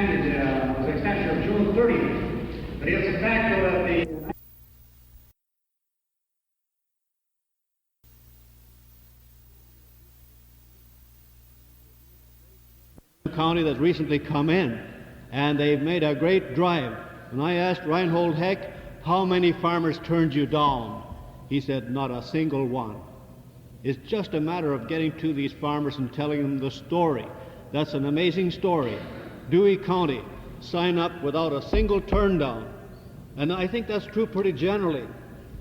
was extended of June 30th. But it's a fact that the county that's recently come in, and they've made a great drive. When I asked Reinhold Heck, how many farmers turned you down? He said, not a single one. It's just a matter of getting to these farmers and telling them the story. That's an amazing story. Dewey County, sign up without a single turn down. And I think that's true pretty generally.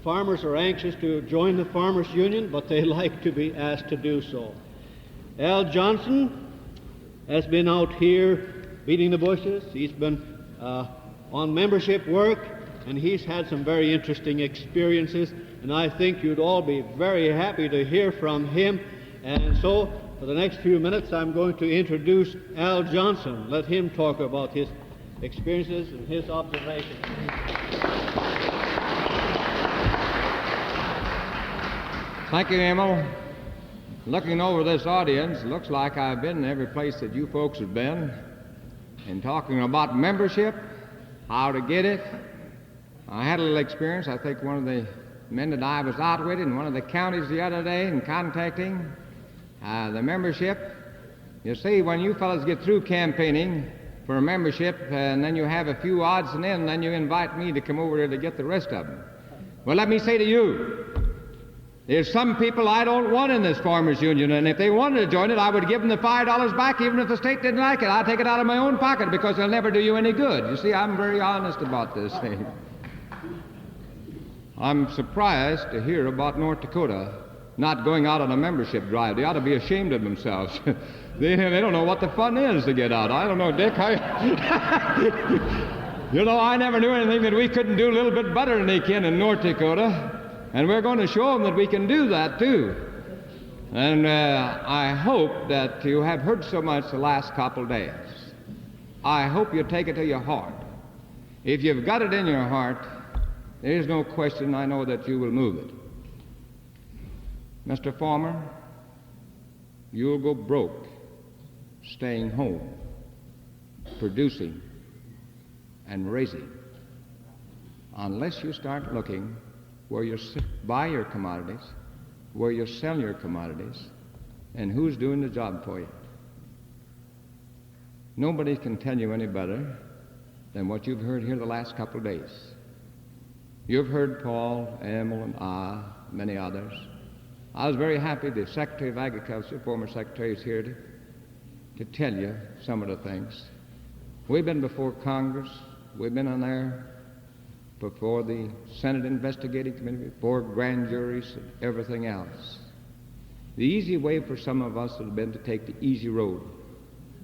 Farmers are anxious to join the Farmers Union, but they like to be asked to do so. Al Johnson has been out here beating the bushes. He's been on membership work, and he's had some very interesting experiences, and I think you'd all be very happy to hear from him. And so, for the next few minutes, I'm going to introduce Al Johnson. Let him talk about his experiences and his observations. Thank you, Emil. Looking over this audience, looks like I've been in every place that you folks have been. And talking about membership, how to get it, I had a little experience. I think one of the men that I was out with in one of the counties the other day in contacting the membership. You see, when you fellows get through campaigning for a membership and then you have a few odds and ends, then you invite me to come over there to get the rest of them. Well, let me say to you, there's some people I don't want in this Farmers Union, and if they wanted to join it, I would give them the $5 back even if the state didn't like it. I'd take it out of my own pocket because it'll never do you any good. You see, I'm very honest about this thing. I'm surprised to hear about North Dakota not going out on a membership drive. They ought to be ashamed of themselves. They don't know what the fun is to get out. I don't know, Dick. You know, I never knew anything that we couldn't do a little bit better than they can in North Dakota. And we're going to show them that we can do that, too. And I hope that you have heard so much the last couple days. I hope you take it to your heart. If you've got it in your heart, there's no question I know that you will move it. Mr. Farmer, you'll go broke staying home, producing and raising, unless you start looking where you buy your commodities, where you sell your commodities, and who's doing the job for you. Nobody can tell you any better than what you've heard here the last couple of days. You've heard Paul, Emil, and I, many others. I was very happy the Secretary of Agriculture, former Secretary, is here to tell you some of the things. We've been before Congress. We've been on there before the Senate Investigating Committee, before grand juries, and everything else. The easy way for some of us has been to take the easy road.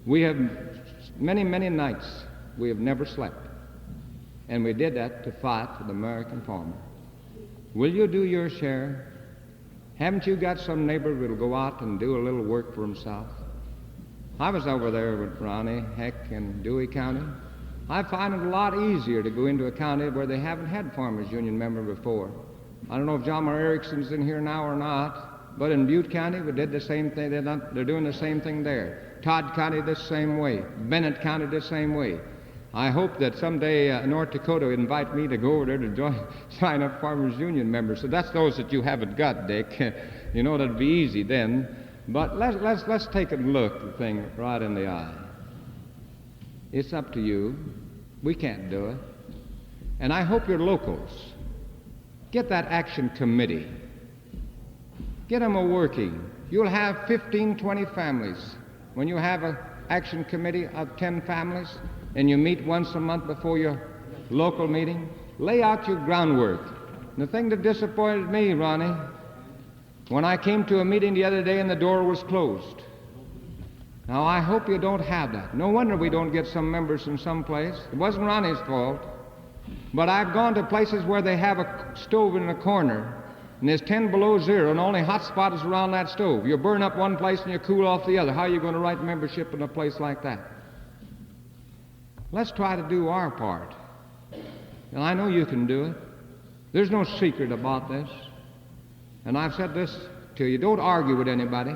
We have many, many nights we have never slept, and we did that to fight for the American farmer. Will you do your share? Haven't you got some neighbor who will go out and do a little work for himself? I was over there with Ronnie Heck in Dewey County. I find it a lot easier to go into a county where they haven't had Farmers Union member before. I don't know if John Mar Erickson's in here now or not, but in Butte County we did the same thing. They're doing the same thing there. Todd County the same way. Bennett County the same way. I hope that someday North Dakota will invite me to go over there to sign up Farmers Union members. So that's those that you haven't got, Dick. You know, that'd be easy then. But let's take a look the thing right in the eye. It's up to you. We can't do it. And I hope your locals get that action committee. Get them a-working. You'll have 15, 20 families. When you have an action committee of 10 families and you meet once a month before your local meeting, lay out your groundwork. And the thing that disappointed me, Ronnie, when I came to a meeting the other day and the door was closed. Now, I hope you don't have that. No wonder we don't get some members from some place. It wasn't Ronnie's fault. But I've gone to places where they have a stove in a corner, and there's 10 below zero, and the only hot spot is around that stove. You burn up one place and you cool off the other. How are you going to write membership in a place like that? Let's try to do our part. And I know you can do it. There's no secret about this. And I've said this to you. Don't argue with anybody.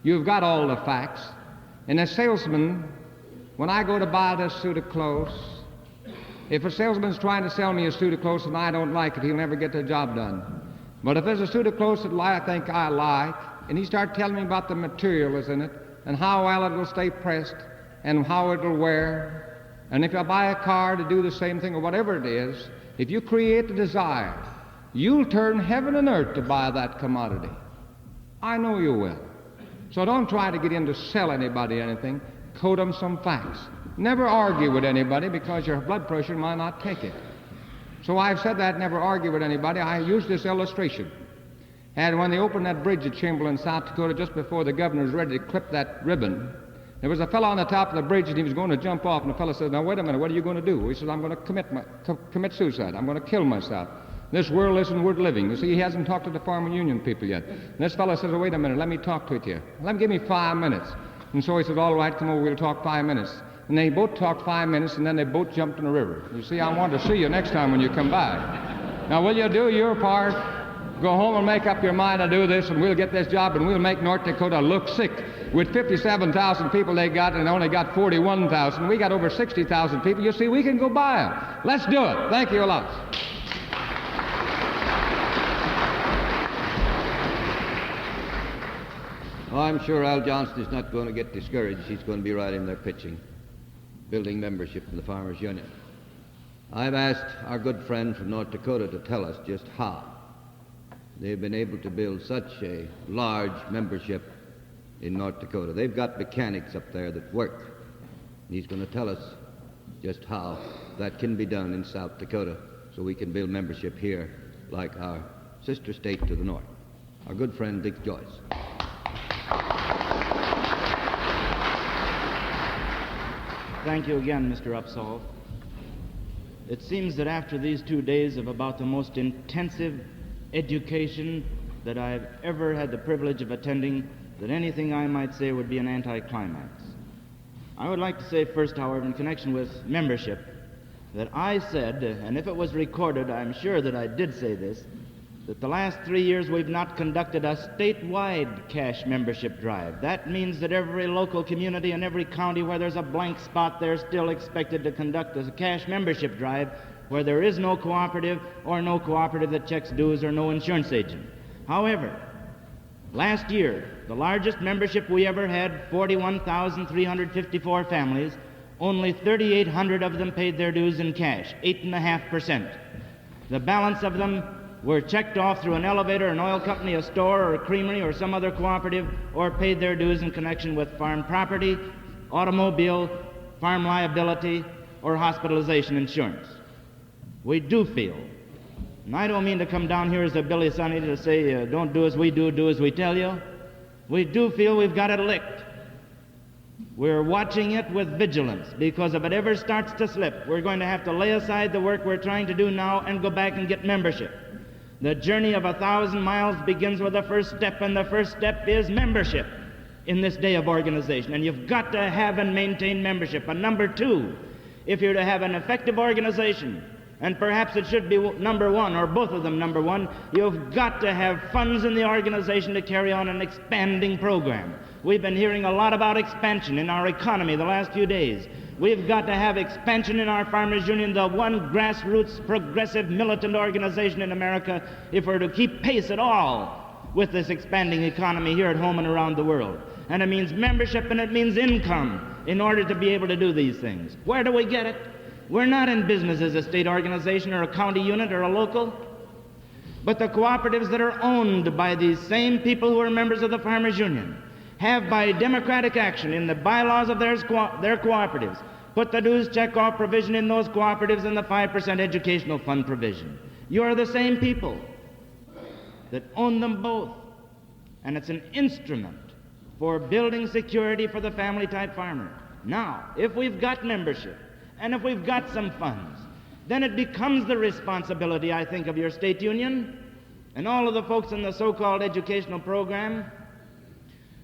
You've got all the facts. And a salesman When I go to buy this suit of clothes, if a salesman's trying to sell me a suit of clothes and I don't like it, he'll never get the job done. But if there's a suit of clothes that I think I like, and he starts telling me about the material that's in it, and how well it will stay pressed, and how it will wear, and if I buy a car to do the same thing or whatever it is, if you create the desire, you'll turn heaven and earth to buy that commodity. I know you will. So don't try to get in to sell anybody anything. Quote them some facts. Never argue with anybody because your blood pressure might not take it. So I've said that, never argue with anybody. I use this illustration. And when they opened that bridge at Chamberlain, South Dakota, just before the governor was ready to clip that ribbon, there was a fellow on the top of the bridge and he was going to jump off, and the fellow said, "Now wait a minute, what are you going to do?" He said, "I'm going to commit suicide. I'm going to kill myself. This world isn't worth living." You see, he hasn't talked to the farmer union people yet. And this fellow says, "Oh, wait a minute, let me talk to you. Give me 5 minutes." And so he said, "All right, come over, we'll talk 5 minutes." And they both talked 5 minutes, and then they both jumped in the river. You see, I want to see you next time when you come by. Now, will you do your part? Go home and make up your mind to do this, and we'll get this job, and we'll make North Dakota look sick. With 57,000 people they got, and they only got 41,000. We got over 60,000 people. You see, we can go by them. Let's do it. Thank you a lot. Oh, I'm sure Al Johnston is not going to get discouraged. He's going to be right in there pitching, building membership in the Farmers Union. I've asked our good friend from North Dakota to tell us just how they've been able to build such a large membership in North Dakota. They've got mechanics up there that work. And he's going to tell us just how that can be done in South Dakota so we can build membership here like our sister state to the north. Our good friend Dick Joyce. Thank you again, Mr. Upsall. It seems that after these 2 days of about the most intensive education that I've ever had the privilege of attending, that anything I might say would be an anticlimax. I would like to say first, however, in connection with membership, that I said, and if it was recorded, I'm sure that I did say this, that the last 3 years we've not conducted a statewide cash membership drive. That means that every local community and every county where there's a blank spot, they're still expected to conduct a cash membership drive where there is no cooperative or no cooperative that checks dues or no insurance agent. However, last year, the largest membership we ever had, 41,354 families, only 3,800 of them paid their dues in cash, 8.5%. The balance of them were checked off through an elevator, an oil company, a store, or a creamery, or some other cooperative, or paid their dues in connection with farm property, automobile, farm liability, or hospitalization insurance. We do feel, and I don't mean to come down here as a Billy Sunny to say, don't do as we do, do as we tell you. We do feel we've got it licked. We're watching it with vigilance, because if it ever starts to slip, we're going to have to lay aside the work we're trying to do now and go back and get membership. The journey of 1,000 miles begins with the first step, and the first step is membership in this day of organization. And you've got to have and maintain membership. And number two, if you're to have an effective organization, and perhaps it should be number one, or both of them number one, you've got to have funds in the organization to carry on an expanding program. We've been hearing a lot about expansion in our economy the last few days. We've got to have expansion in our Farmers Union, the one grassroots, progressive, militant organization in America, if we're to keep pace at all with this expanding economy here at home and around the world. And it means membership and it means income in order to be able to do these things. Where do we get it? We're not in business as a state organization or a county unit or a local, but the cooperatives that are owned by these same people who are members of the Farmers Union have, by democratic action in the bylaws of their cooperatives, put the dues check-off provision in those cooperatives and the 5% educational fund provision. You're the same people that own them both, and it's an instrument for building security for the family-type farmer. Now, if we've got membership, and if we've got some funds, then it becomes the responsibility, I think, of your state union and all of the folks in the so-called educational program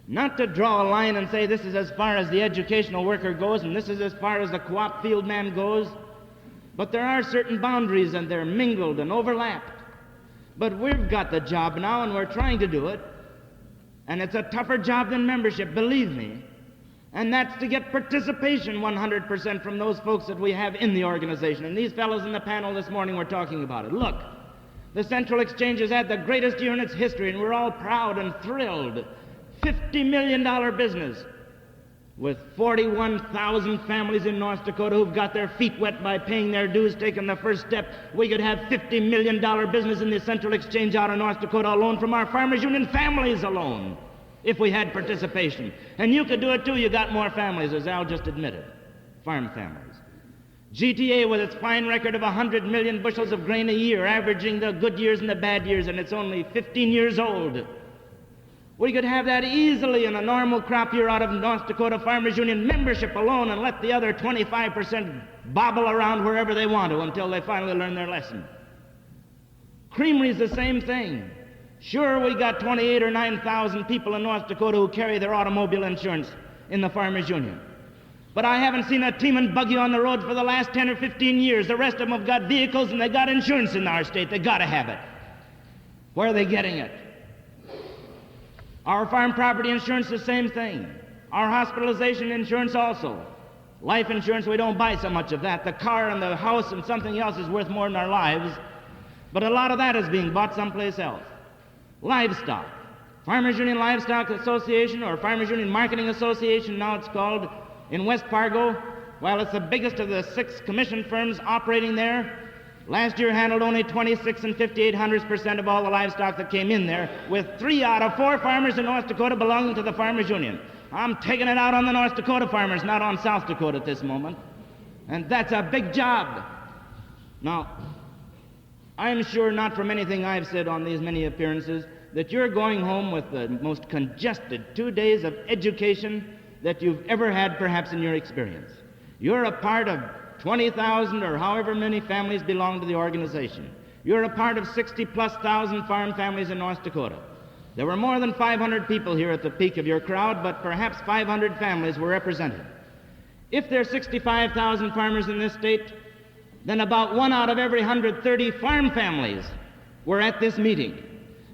not to draw a line and say this is as far as the educational worker goes and this is as far as the co-op field man goes, but there are certain boundaries and they're mingled and overlapped. But we've got the job now and we're trying to do it, and it's a tougher job than membership, believe me. And that's to get participation 100% from those folks that we have in the organization. And these fellows in the panel this morning were talking about it. Look, the Central Exchange has had the greatest year in its history, and we're all proud and thrilled. $50 million business with 41,000 families in North Dakota who've got their feet wet by paying their dues, taking the first step. We could have $50 million business in the Central Exchange out of North Dakota alone from our Farmers Union families alone, if we had participation. And you could do it too. You got more families, as Al just admitted, farm families. GTA, with its fine record of 100 million bushels of grain a year, averaging the good years and the bad years, and it's only 15 years old. We could have that easily in a normal crop year out of North Dakota Farmers Union membership alone, and let the other 25% bobble around wherever they want to until they finally learn their lesson. Creamery's the same thing. Sure, we got 28 or 9,000 people in North Dakota who carry their automobile insurance in the Farmers Union. But I haven't seen a team and buggy on the road for the last 10 or 15 years. The rest of them have got vehicles and they got insurance in our state. They got to have it. Where are they getting it? Our farm property insurance, the same thing. Our hospitalization insurance also. Life insurance, we don't buy so much of that. The car and the house and something else is worth more than our lives. But a lot of that is being bought someplace else. Livestock. Farmers Union Livestock Association, or Farmers Union Marketing Association, now it's called, in West Fargo, while it's the biggest of the 6 commission firms operating there, last year handled only 26 and 5800% of all the livestock that came in there, with 3 out of 4 farmers in North Dakota belonging to the Farmers Union. I'm taking it out on the North Dakota farmers, not on South Dakota at this moment. And that's a big job. Now, I'm sure not from anything I've said on these many appearances that you're going home with the most congested 2 days of education that you've ever had perhaps in your experience. You're a part of 20,000 or however many families belong to the organization. You're a part of 60+ thousand farm families in North Dakota. There were more than 500 people here at the peak of your crowd, but perhaps 500 families were represented. If there are 65,000 farmers in this state, then about 1 out of every 130 farm families were at this meeting.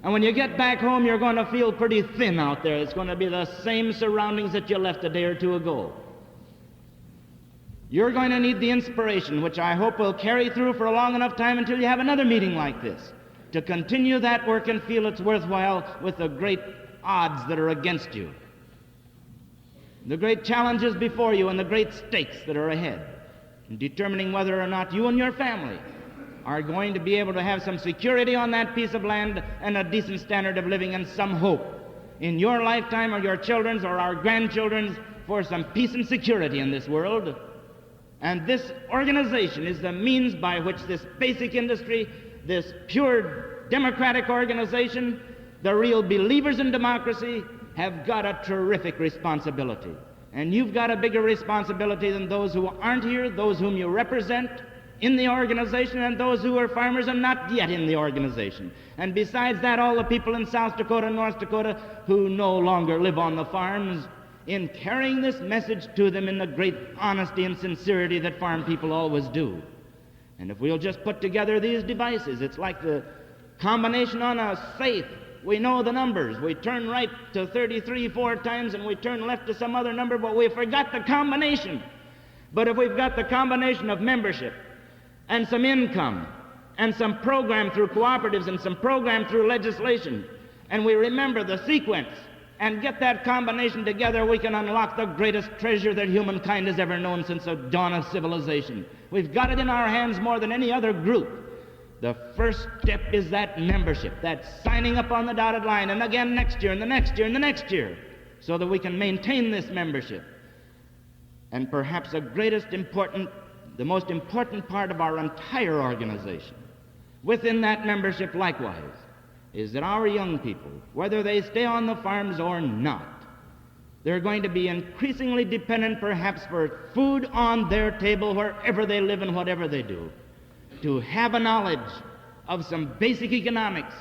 And when you get back home, you're going to feel pretty thin out there. It's going to be the same surroundings that you left a day or two ago. You're going to need the inspiration, which I hope will carry through for a long enough time until you have another meeting like this, to continue that work and feel it's worthwhile with the great odds that are against you, the great challenges before you, and the great stakes that are ahead, in determining whether or not you and your family are going to be able to have some security on that piece of land and a decent standard of living and some hope in your lifetime or your children's or our grandchildren's for some peace and security in this world. And this organization is the means by which this basic industry, this pure democratic organization, the real believers in democracy, have got a terrific responsibility. And you've got a bigger responsibility than those who aren't here, those whom you represent in the organization, and those who are farmers and not yet in the organization. And besides that, all the people in South Dakota and North Dakota who no longer live on the farms, in carrying this message to them in the great honesty and sincerity that farm people always do. And if we'll just put together these devices, it's like the combination on a safe. We know the numbers. We turn right to 33 4 times and we turn left to some other number, but we forgot the combination. But if we've got the combination of membership and some income and some program through cooperatives and some program through legislation, and we remember the sequence and get that combination together, we can unlock the greatest treasure that humankind has ever known since the dawn of civilization. We've got it in our hands more than any other group. The first step is that membership, that signing up on the dotted line, and again next year, and the next year, and the next year, so that we can maintain this membership. And perhaps the most important part of our entire organization, within that membership likewise, is that our young people, whether they stay on the farms or not, they're going to be increasingly dependent perhaps for food on their table wherever they live and whatever they do, to have a knowledge of some basic economics,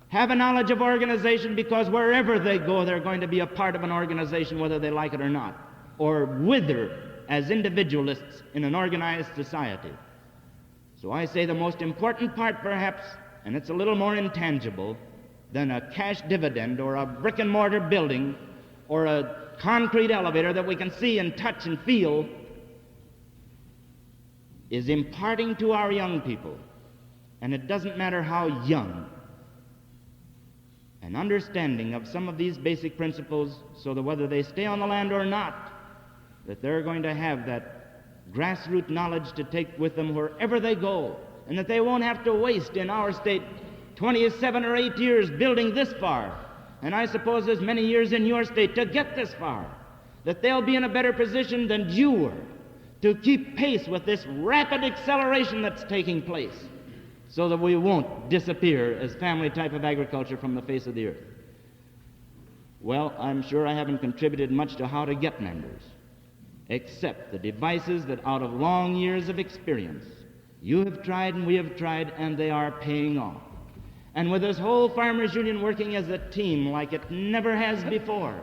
have a knowledge of organization, because wherever they go, they're going to be a part of an organization whether they like it or not, or wither as individualists in an organized society. So I say the most important part perhaps, and it's a little more intangible than a cash dividend or a brick and mortar building or a concrete elevator that we can see and touch and feel, is imparting to our young people, and it doesn't matter how young, an understanding of some of these basic principles, so that whether they stay on the land or not, that they're going to have that grassroots knowledge to take with them wherever they go, and that they won't have to waste in our state 27 or 8 years building this far, and I suppose as many years in your state to get this far, that they'll be in a better position than you were to keep pace with this rapid acceleration that's taking place, so that we won't disappear as family type of agriculture from the face of the earth. Well, I'm sure I haven't contributed much to how to get members, except the devices that out of long years of experience you have tried and we have tried, and they are paying off. And with this whole Farmers Union working as a team like it never has before,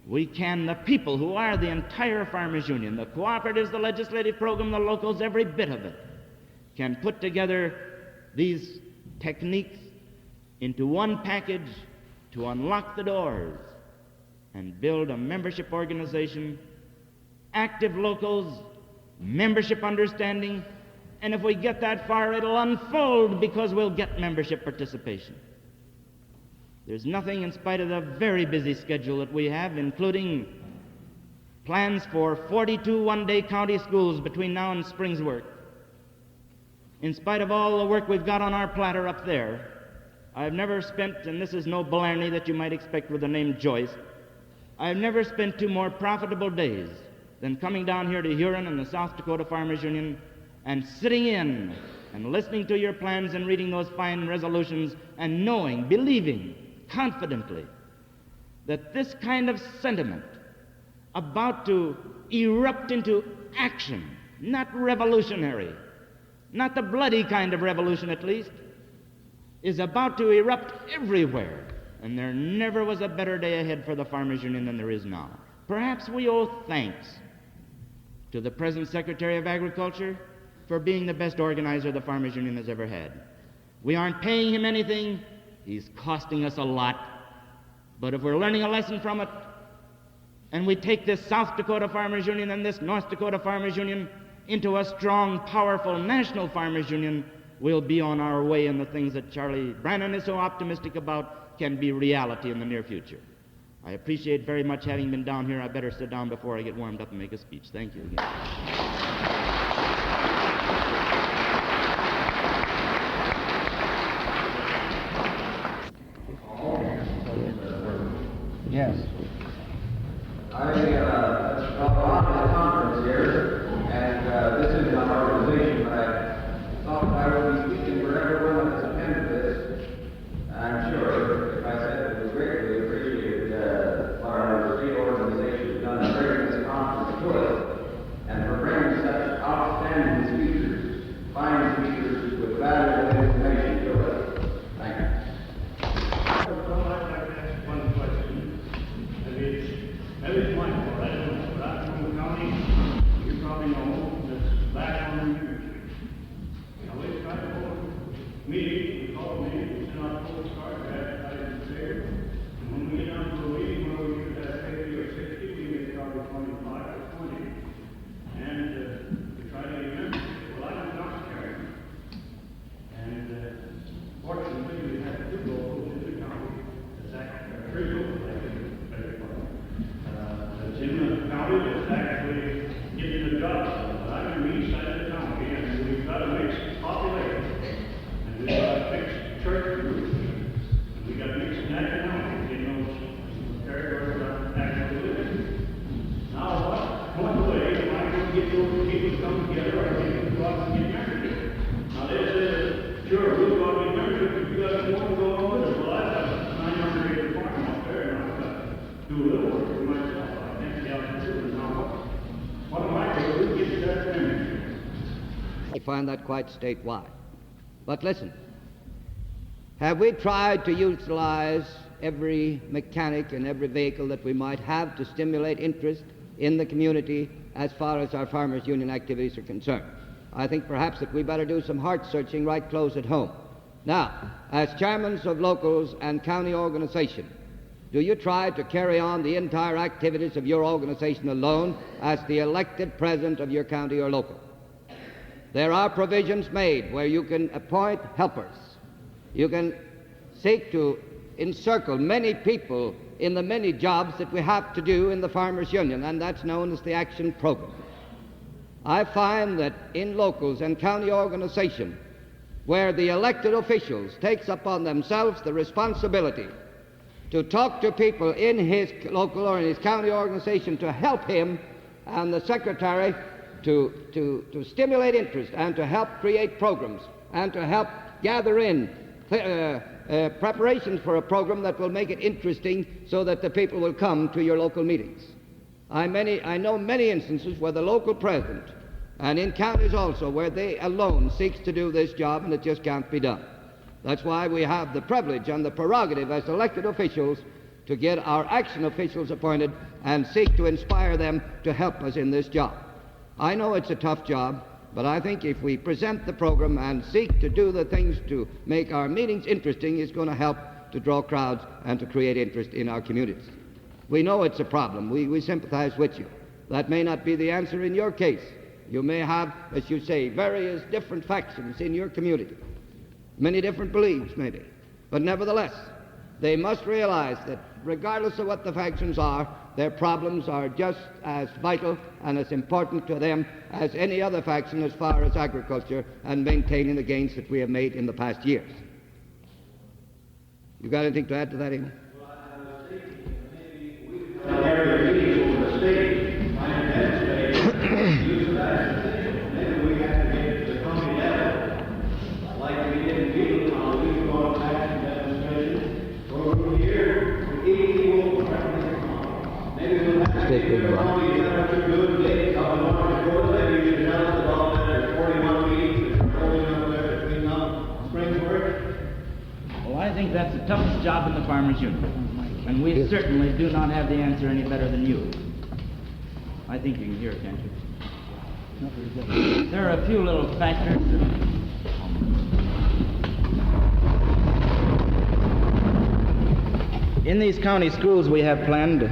we can, the people who are the entire Farmers Union, the cooperatives, the legislative program, the locals, every bit of it, can put together these techniques into one package to unlock the doors and build a membership organization, active locals, membership understanding, and if we get that far, it'll unfold because we'll get membership participation. There's nothing, in spite of the very busy schedule that we have, including plans for 42 one-day county schools between now and spring's work. In spite of all the work we've got on our platter up there, I've never spent, and this is no blarney that you might expect with the name Joyce, I've never spent 2 more profitable days than coming down here to Huron and the South Dakota Farmers Union and sitting in and listening to your plans and reading those fine resolutions and knowing, believing, confidently that this kind of sentiment about to erupt into action, not revolutionary, not the bloody kind of revolution at least, is about to erupt everywhere. And there never was a better day ahead for the Farmers Union than there is now. Perhaps we owe thanks to the present Secretary of Agriculture for being the best organizer the Farmers Union has ever had. We aren't paying him anything. He's costing us a lot. But if we're learning a lesson from it, and we take this South Dakota Farmers Union and this North Dakota Farmers Union into a strong, powerful national Farmers Union, we'll be on our way, and the things that Charlie Brannon is so optimistic about can be reality in the near future. I appreciate very much having been down here. I better sit down before I get warmed up and make a speech. Thank you again. Yes. I brought to the conference here, and this is my organization, but I thought I would be speaking for everyone that's attended this. I'm sure if I said it was greatly appreciated our state organization has done in bringing this conference to us, and for bringing such outstanding speakers, fine speakers with valuable information to us. Thank you. Well, I'd like to ask one question. Maybe it's my fault. I don't know. But I'm from the county. You probably know that's back on the news. Now, we tried to hold a meeting. We called a meeting. We sent out postcards, advertised it there. And when we get down to a meeting where we should have 50 or 60, we get probably 25 or 20. And we try to get members. Well, I did not carry them. And fortunately, we had 2 locals in the county. Three locals, I think, better part. That's in the county that's actually getting the job done. But I'm in the east side of the county, and we've got a mixed population. And we've got a mixed church group. And we've got mixed nationalities in those territories that actually live in. Now, one way, if I can get those people to come together, I think we'll go out and get married. Now, they said, sure, we'll go out and get married, but you guys won't go on with it. Well, I've got a 900-acre farm out there, and I've got to do a little work for myself. I can't be out there doing now. What am I going to do to get that membership? I find that quite statewide. But listen, have we tried to utilize every mechanic and every vehicle that we might have to stimulate interest in the community as far as our Farmers Union activities are concerned? I think perhaps that we better do some heart searching right close at home. Now, as chairmen of locals and county organization, Do you try to carry on the entire activities of your organization alone as the elected president of your county or local? There are provisions made where you can appoint helpers. You can seek to encircle many people in the many jobs that we have to do in the Farmers Union, and that's known as the Action Program. I find that in locals and county organization, where the elected officials takes upon themselves the responsibility to talk to people in his local or in his county organization to help him, and the secretary to stimulate interest and to help create programs and to help gather in preparations for a program that will make it interesting so that the people will come to your local meetings. I know many instances where the local president, and in counties also, where they alone seeks to do this job and it just can't be done. That's why we have the privilege and the prerogative as elected officials to get our action officials appointed and seek to inspire them to help us in this job. I know it's a tough job, but I think if we present the program and seek to do the things to make our meetings interesting, it's going to help to draw crowds and to create interest in our communities. We know it's a problem. We sympathize with you. That may not be the answer in your case. You may have, as you say, various different factions in your community, many different beliefs maybe, but nevertheless, they must realize that regardless of what the factions are, their problems are just as vital and as important to them as any other faction as far as agriculture and maintaining the gains that we have made in the past years. You got anything to add to that, Amy? Well, I think that's the toughest job in the Farmers Union, and we certainly do not have the answer any better than you. I think you can hear it, can't you? There are a few little factors. In these county schools we have planned,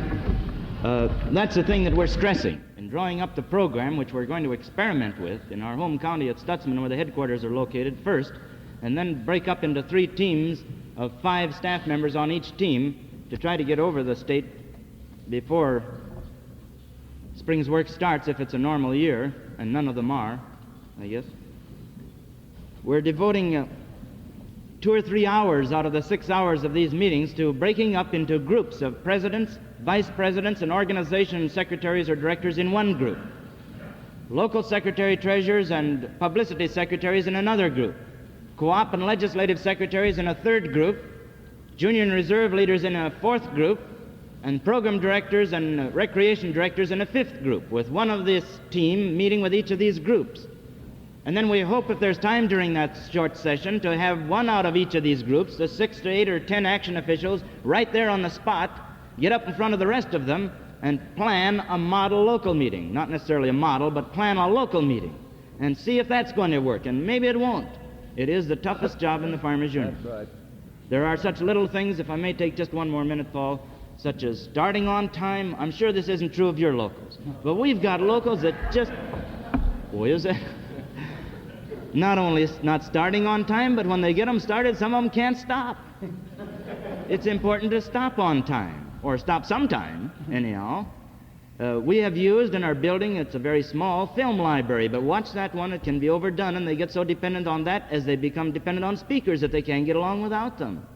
that's the thing that we're stressing. In drawing up the program, which we're going to experiment with in our home county at Stutzman, where the headquarters are located first, and then break up into 3 teams of 5 staff members on each team to try to get over the state before spring's work starts, if it's a normal year, and none of them are, I guess. We're devoting 2 or 3 hours out of the 6 hours of these meetings to breaking up into groups of presidents, vice presidents, and organization secretaries or directors in one group, local secretary treasurers and publicity secretaries in another group, co-op and legislative secretaries in a 3rd group, junior and reserve leaders in a 4th group, and program directors and recreation directors in a 5th group, with one of this team meeting with each of these groups. And then we hope, if there's time during that short session, to have one out of each of these groups, the 6 to 8 or 10 action officials, right there on the spot, get up in front of the rest of them and plan a model local meeting. Not necessarily a model, but plan a local meeting and see if that's going to work. And maybe it won't. It is the toughest job in the Farmers Union. That's right. There are such little things, if I may take just one more minute, Paul, such as starting on time. I'm sure this isn't true of your locals, but we've got locals that just, boy, is it? Not only not starting on time, but when they get them started, some of them can't stop. It's important to stop on time, or stop sometime, anyhow. We have used in our building, it's a very small film library, but watch that one, it can be overdone, and they get so dependent on that as they become dependent on speakers that they can't get along without them.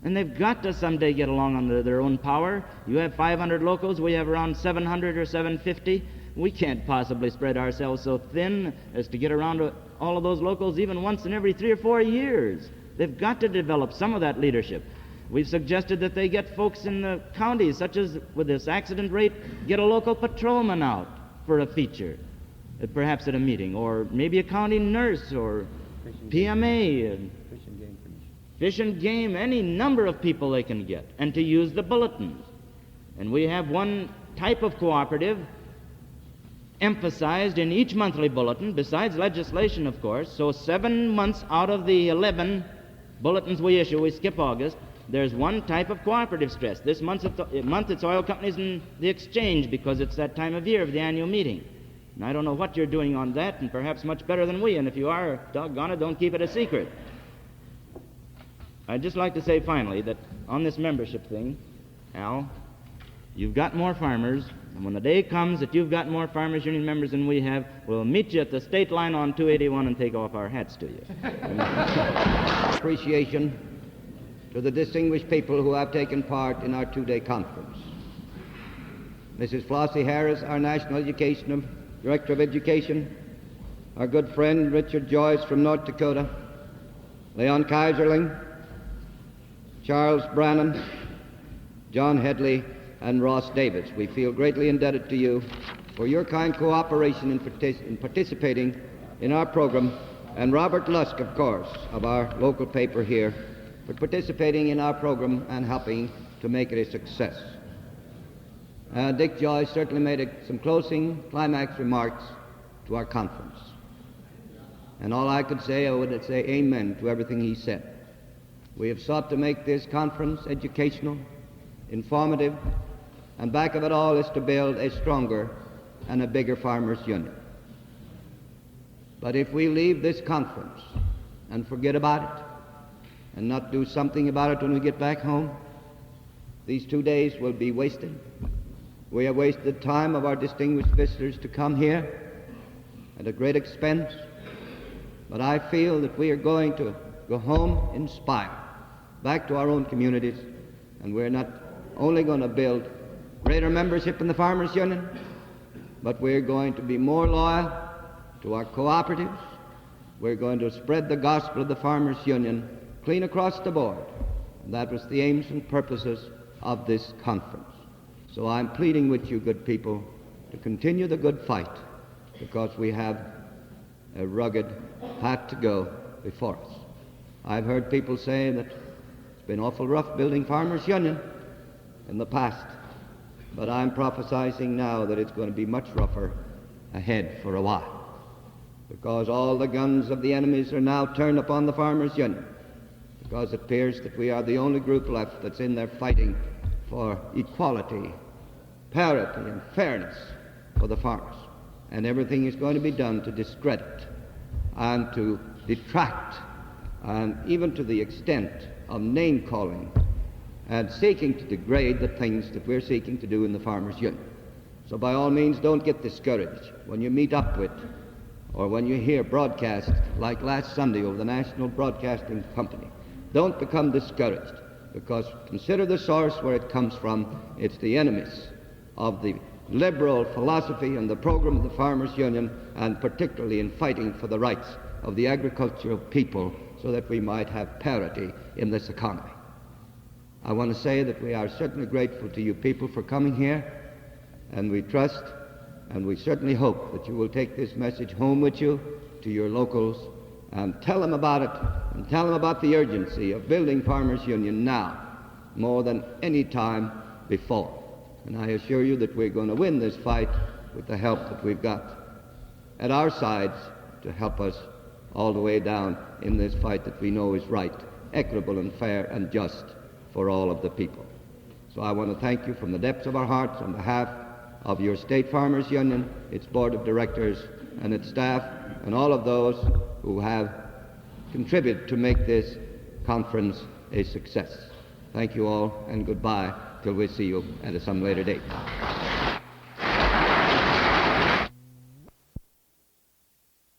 And they've got to someday get along on their own power. You have 500 locals, we have around 700 or 750. We can't possibly spread ourselves so thin as to get around to all of those locals even once in every 3 or 4 years. They've got to develop some of that leadership. We've suggested that they get folks in the counties, such as with this accident rate, get a local patrolman out for a feature, perhaps at a meeting, or maybe a county nurse, or PMA, and Fish and Game, any number of people they can get, and to use the bulletins. And we have one type of cooperative emphasized in each monthly bulletin, besides legislation, of course. So 7 months out of the 11 bulletins we issue, we skip August, there's one type of cooperative stress. This month it's oil companies and the exchange, because it's that time of year of the annual meeting. And I don't know what you're doing on that, and perhaps much better than we, and if you are, doggone it, don't keep it a secret. I'd just like to say finally that on this membership thing, Al, you've got more farmers, and when the day comes that you've got more farmers union members than we have, we'll meet you at the state line on 281 and take off our hats to you. Appreciation to the distinguished people who have taken part in our two-day conference. Mrs. Flossie Harris, our National Director of Education, our good friend Richard Joyce from North Dakota, Leon Kaiserling, Charles Brannan, John Headley, and Ross Davis. We feel greatly indebted to you for your kind cooperation in participating in our program, and Robert Lusk, of course, of our local paper here, for participating in our program and helping to make it a success. Dick Joyce certainly made some closing climax remarks to our conference. And all I could say, I would say amen to everything he said. We have sought to make this conference educational, informative, and back of it all is to build a stronger and a bigger farmers' union. But if we leave this conference and forget about it and not do something about it when we get back home, these 2 days will be wasted. We have wasted time of our distinguished visitors to come here at a great expense, but I feel that we are going to go home inspired, back to our own communities, and we're not only going to build greater membership in the Farmers Union, but we're going to be more loyal to our cooperatives. We're going to spread the gospel of the Farmers Union clean across the board. And that was the aims and purposes of this conference. So I'm pleading with you, good people, to continue the good fight, because we have a rugged path to go before us. I've heard people say that it's been awful rough building Farmers Union in the past, but I'm prophesizing now that it's going to be much rougher ahead for a while, because all the guns of the enemies are now turned upon the Farmers Union, because it appears that we are the only group left that's in there fighting for equality, parity, and fairness for the farmers. And everything is going to be done to discredit and to detract, and even to the extent of name-calling and seeking to degrade the things that we're seeking to do in the Farmers Union. So by all means, don't get discouraged when you meet up with or when you hear broadcasts like last Sunday over the National Broadcasting Company. Don't become discouraged, because consider the source where it comes from. It's the enemies of the liberal philosophy and the program of the Farmers Union, and particularly in fighting for the rights of the agricultural people so that we might have parity in this economy. I want to say that we are certainly grateful to you people for coming here, and we trust and we certainly hope that you will take this message home with you to your locals and tell them about it, and tell them about the urgency of building Farmers Union now more than any time before. And I assure you that we're going to win this fight with the help that we've got at our sides to help us all the way down in this fight that we know is right, equitable and fair and just for all of the people. So I want to thank you from the depths of our hearts on behalf of your State Farmers Union, its board of directors and its staff, and all of those who have contributed to make this conference a success. Thank you all, and goodbye till we see you at some later date.